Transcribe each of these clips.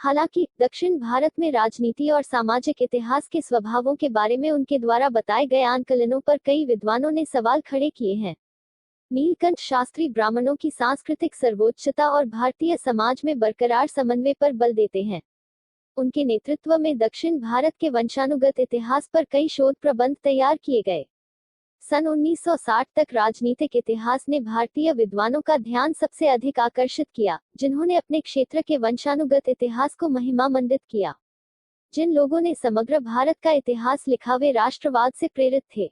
हालांकि दक्षिण भारत में राजनीति और सामाजिक इतिहास के स्वभावों के बारे में उनके द्वारा बताए गए आंकलनों पर कई विद्वानों ने सवाल खड़े किए हैं। नीलकंठ शास्त्री ब्राह्मणों की सांस्कृतिक सर्वोच्चता और भारतीय समाज में बरकरार समन्वय पर बल देते हैं। उनके नेतृत्व में दक्षिण भारत के वंशानुगत इतिहास पर कई शोध प्रबंध तैयार किए गए। सन 1960 तक राजनीतिक इतिहास ने भारतीय विद्वानों का ध्यान सबसे अधिक आकर्षित किया, जिन्होंने अपने क्षेत्र के वंशानुगत इतिहास को महिमामंडित किया। जिन लोगों ने समग्र भारत का इतिहास लिखा वे राष्ट्रवाद से प्रेरित थे।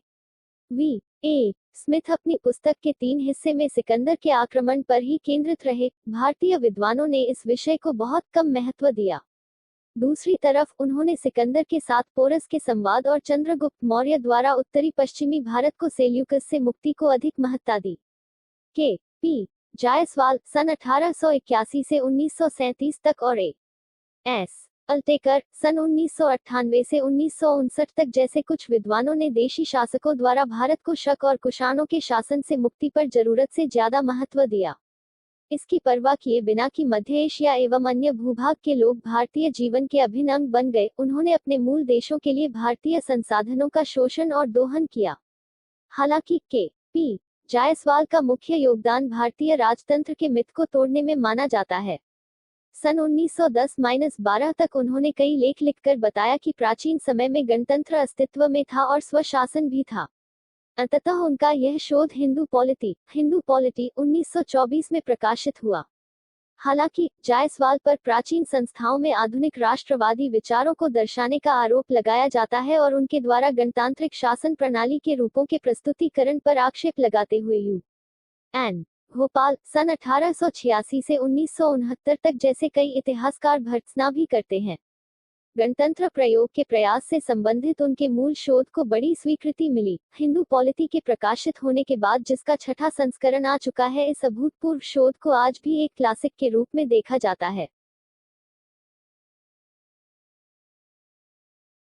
वी ए स्मिथ अपनी पुस्तक के 3 हिस्से में सिकंदर के आक्रमण पर ही केंद्रित रहे। भारतीय विद्वानों ने इस विषय को बहुत कम महत्व दिया। दूसरी तरफ उन्होंने सिकंदर के साथ पोरस के संवाद और चंद्रगुप्त मौर्य द्वारा उत्तरी पश्चिमी भारत को सेल्यूकस से मुक्ति को अधिक महत्ता दी। के पी जायसवाल सन 1881 से 1937 तक और ए एस अल्तेकर सन 1998 से 1959 तक जैसे कुछ विद्वानों ने देशी शासकों द्वारा भारत को शक और कुषाणों के शासन से मुक्ति पर जरूरत से ज्यादा महत्व दिया। इसकी परवाह किए बिना कि मध्य एशिया एवं अन्य भूभाग के लोग भारतीय जीवन के अभिन्न अंग बन गए, उन्होंने अपने मूल देशों के लिए भारतीय संसाधनों का शोषण और दोहन किया। हालांकि के पी जायसवाल का मुख्य योगदान भारतीय राजतंत्र के मिथ को तोड़ने में माना जाता है। सन 1910-12 तक उन्होंने कई लेख लिखकर बताया कि प्राचीन समय में गणतंत्र अस्तित्व में था और स्वशासन भी था। अंततः उनका यह शोध हिंदू पॉलिटी 1924 में प्रकाशित हुआ। हालांकि जायसवाल पर प्राचीन संस्थाओं में आधुनिक राष्ट्रवादी विचारों को दर्शाने का आरोप लगाया जाता है और उनके द्वारा गणतांत्रिक शासन प्रणाली के रूपों के प्रस्तुतिकरण पर आक्षेप लगाते हुए यू.एन. भोपाल सन 1886 से 1969 तक जैसे कई इतिहासकार भर्त्सना भी करते हैं। गणतंत्र प्रयोग के प्रयास से संबंधित उनके मूल शोध को बड़ी स्वीकृति मिली। हिंदू पॉलिटी के प्रकाशित होने के बाद जिसका 6ठा संस्करण आ चुका है, इस अभूतपूर्व शोध को आज भी एक क्लासिक के रूप में देखा जाता है।